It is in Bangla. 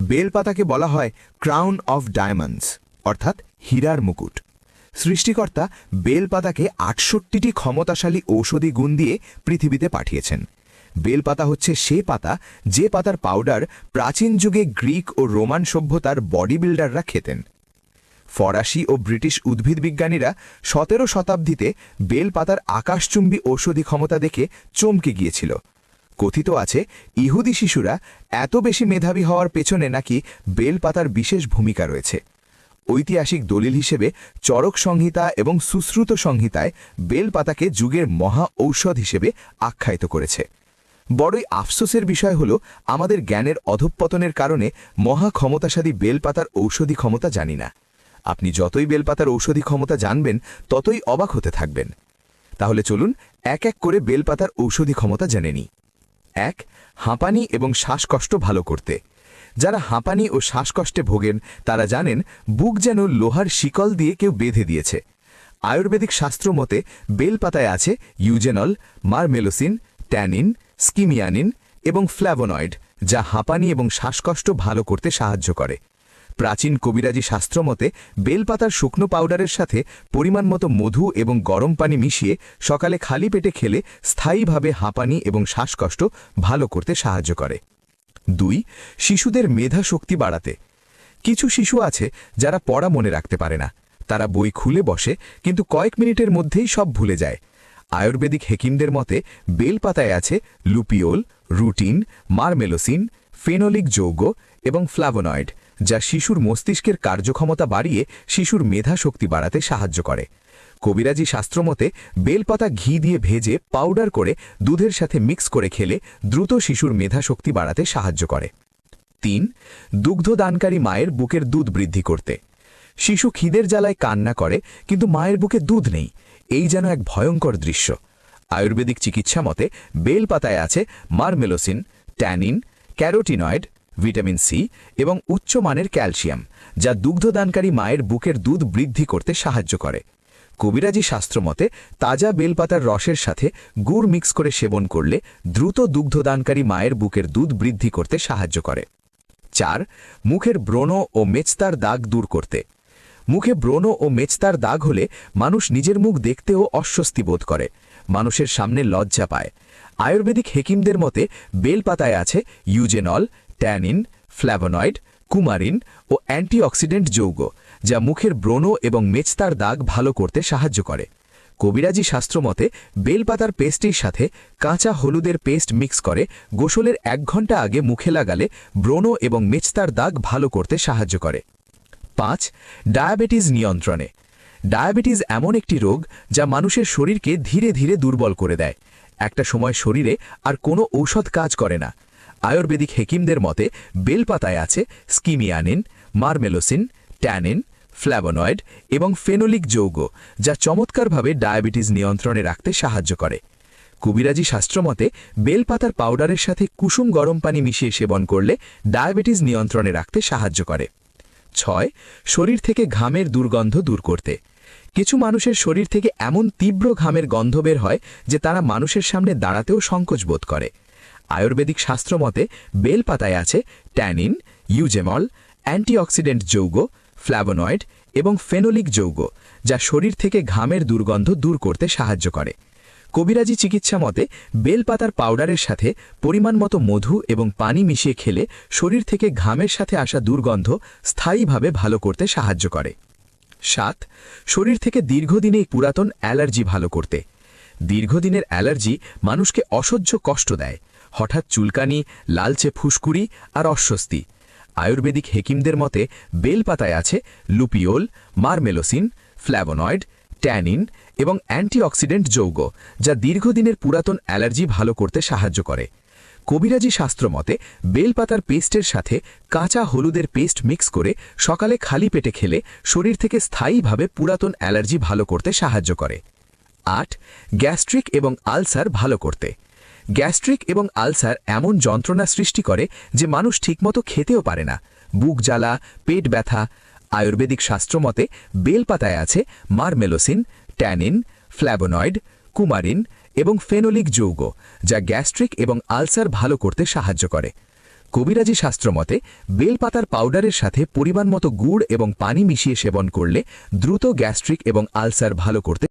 বেলপাতাকে বলা হয় ক্রাউন অফ ডায়মন্ডস অর্থাৎ হীরার মুকুট। সৃষ্টিকর্তা বেলপাতাকে ৬৮টি ক্ষমতাশালী ঔষধি গুণ দিয়ে পৃথিবীতে পাঠিয়েছেন। বেলপাতা হচ্ছে সে পাতা যে পাতার পাউডার প্রাচীন যুগে গ্রিক ও রোমান সভ্যতার বডি বিল্ডাররা খেতেন। ফরাসি ও ব্রিটিশ উদ্ভিদবিজ্ঞানীরা ১৭ শতাব্দীতে বেলপাতার আকাশচুম্বী ঔষধি ক্ষমতা দেখে চমকে গিয়েছিল। কথিত আছে ইহুদি শিশুরা এত বেশি মেধাবী হওয়ার পেছনে নাকি বেলপাতার বিশেষ ভূমিকা রয়েছে। ঐতিহাসিক দলিল হিসেবে চরক সংহিতা এবং সুশ্রুত সংহিতায় বেলপাতাকে যুগের মহা ঔষধ হিসেবে আখ্যায়িত করেছে। বড়ই আফসোসের বিষয় হল আমাদের জ্ঞানের অধঃপতনের কারণে মহা ক্ষমতাশালী বেলপাতার ঔষধি ক্ষমতা জানি না। আপনি যতই বেলপাতার ঔষধি ক্ষমতা জানবেন ততই অবাক হতে থাকবেন। তাহলে চলুন এক এক করে বেলপাতার ঔষধি ক্ষমতা জেনে নিই। ১. হাঁপানি এবং শ্বাসকষ্ট ভালো করতে। যারা হাঁপানি ও শ্বাসকষ্টে ভোগেন তারা জানেন বুক যেন লোহার শিকল দিয়ে কেউ বেঁধে দিয়েছে। আয়ুর্বেদিক শাস্ত্র মতে বেলপাতায় আছে ইউজেনল, মারমেলোসিন, ট্যানিন, স্কিমিয়ানিন এবং ফ্ল্যাভোনয়েড, যা হাঁপানি এবং শ্বাসকষ্ট ভালো করতে সাহায্য করে। প্রাচীন কবিরাজি শাস্ত্র মতে বেলপাতার শুকনো পাউডারের সাথে পরিমাণ মতো মধু এবং গরম পানি মিশিয়ে সকালে খালি পেটে খেলে স্থায়ীভাবে হাঁপানি এবং শ্বাসকষ্ট ভালো করতে সাহায্য করে। ২. শিশুদের মেধা শক্তি বাড়াতে। কিছু শিশু আছে যারা পড়া মনে রাখতে পারে না। তারা বই খুলে বসে কিন্তু কয়েক মিনিটের মধ্যেই সব ভুলে যায়। আয়ুর্বেদিক হেকিমদের মতে বেলপাতায় আছে লুপিওল, রুটিন, মারমেলোসিন, ফেনোলিক যৌগ এবং ফ্ল্যাভোনয়েড, যা শিশুর মস্তিষ্কের কার্যক্ষমতা বাড়িয়ে শিশুর মেধা শক্তি বাড়াতে সাহায্য করে। কবিরাজি শাস্ত্রমতে বেলপাতা ঘি দিয়ে ভেজে পাউডার করে দুধের সাথে মিক্স করে খেলে দ্রুত শিশুর মেধা শক্তি বাড়াতে সাহায্য করে। ৩. দুগ্ধদানকারী মায়ের বুকের দুধ বৃদ্ধি করতে। শিশু খিদের জ্বালায় কান্না করে কিন্তু মায়ের বুকে দুধ নেই, এই যেন এক ভয়ঙ্কর দৃশ্য। আয়ুর্বেদিক চিকিৎসা মতে বেলপাতায় আছে মারমেলোসিন, ট্যানিন, ক্যারোটিনয়েড, ভিটামিন সি এবং উচ্চমানের ক্যালসিয়াম, যা দুগ্ধদানকারী মায়ের বুকের দুধ বৃদ্ধি করতে সাহায্য করে। কবিরাজি শাস্ত্র মতে তাজা বেলপাতার রসের সাথে গুড় মিক্স করে সেবন করলে দ্রুত দুগ্ধদানকারী মায়ের বুকের দুধ বৃদ্ধি করতে সাহায্য করে। ৪. মুখের ব্রণ ও মেচতার দাগ দূর করতে। মুখে ব্রণ ও মেচতার দাগ হলে মানুষ নিজের মুখ দেখতেও অস্বস্তি বোধ করে, মানুষের সামনে লজ্জা পায়। আয়ুর্বেদিক হেকিমদের মতে বেলপাতায় আছে ইউজেনল, ট্যানিন, ফ্ল্যাভোনয়েড, কুমারিন ও অ্যান্টিঅক্সিডেন্ট যৌগ, যা মুখের ব্রণ এবং মেচতার দাগ ভালো করতে সাহায্য করে। কবিরাজি শাস্ত্র মতে বেলপাতার পেস্টের সাথে কাঁচা হলুদের পেস্ট মিক্স করে গোসলের ১ ঘন্টা আগে মুখে লাগালে ব্রণ এবং মেচতার দাগ ভালো করতে সাহায্য করে। ৫. ডায়াবেটিস নিয়ন্ত্রণে। ডায়াবেটিস এমন একটি রোগ যা মানুষের শরীরকে ধীরে ধীরে দুর্বল করে দেয়। একটা সময় শরীরে আর কোনো ঔষধ কাজ করে না। আয়ুর্বেদিক হেকিমদের মতে বেলপাতায় আছে স্কিমিয়ানিন, মারমেলোসিন, ট্যানিন, ফ্ল্যাভোনয়েড এবং ফেনোলিক যৌগ, যা চমৎকারভাবে ডায়াবেটিস নিয়ন্ত্রণে রাখতে সাহায্য করে। কবিরাজি শাস্ত্রমতে বেলপাতার পাউডারের সাথে কুসুম গরম পানি মিশিয়ে সেবন করলে ডায়াবেটিস নিয়ন্ত্রণে রাখতে সাহায্য করে। ৬. শরীর থেকে ঘামের দুর্গন্ধ দূর করতে। কিছু মানুষের শরীর থেকে এমন তীব্র ঘামের গন্ধ বের হয় যে তারা মানুষের সামনে দাঁড়াতেও সংকোচ বোধ করে। আয়ুর্বেদিক শাস্ত্রমতে বেলপাতায় আছে ট্যানিন, ইউজেমল, অ্যান্টিঅক্সিডেন্ট যৌগ, ফ্ল্যাভোনয়েড এবং ফেনোলিক যৌগ, যা শরীর থেকে ঘামের দুর্গন্ধ দূর করতে সাহায্য করে। কবিরাজি চিকিৎসা মতে বেলপাতার পাউডারের সাথে পরিমাণ মতো মধু এবং পানি মিশিয়ে খেলে শরীর থেকে ঘামের সাথে আসা দুর্গন্ধ স্থায়ীভাবে ভালো করতে সাহায্য করে। ৭. শরীর থেকে দীর্ঘদিনেই পুরাতন অ্যালার্জি ভালো করতে। দীর্ঘদিনের অ্যালার্জি মানুষকে অসহ্য কষ্ট দেয়, হঠাৎ চুলকানি, লালচে ফুসকুড়ি আর অস্বস্তি। আয়ুর্বেদিক হেকিমদের মতে বেলপাতায় আছে লুপিওল, মারমেলোসিন, ফ্ল্যাভোনয়েড, ট্যানিন এবং অ্যান্টিঅক্সিডেন্ট যৌগ, যা দীর্ঘদিনের পুরাতন অ্যালার্জি ভালো করতে সাহায্য করে। কবিরাজি শাস্ত্র মতে বেলপাতার পেস্টের সাথে কাঁচা হলুদের পেস্ট মিক্স করে সকালে খালি পেটে খেলে শরীর থেকে স্থায়ীভাবে পুরাতন অ্যালার্জি ভালো করতে সাহায্য করে। ৮. গ্যাস্ট্রিক এবং আলসার ভালো করতে। গ্যাস্ট্রিক এবং আলসার এমন যন্ত্রণা সৃষ্টি করে যে মানুষ ঠিকমতো খেতেও পারে না, বুক জ্বালা, পেট ব্যথা। আয়ুর্বেদিক শাস্ত্রমতে বেলপাতায় আছে মারমেলোসিন, ট্যানিন, ফ্ল্যাভোনয়েড, কুমারিন এবং ফেনোলিক যৌগ, যা গ্যাস্ট্রিক এবং আলসার ভালো করতে সাহায্য করে। কবিরাজি শাস্ত্র মতে বেলপাতার পাউডারের সাথে পরিমাণ মতো গুড় এবং পানি মিশিয়ে সেবন করলে দ্রুত গ্যাস্ট্রিক এবং আলসার ভালো করতে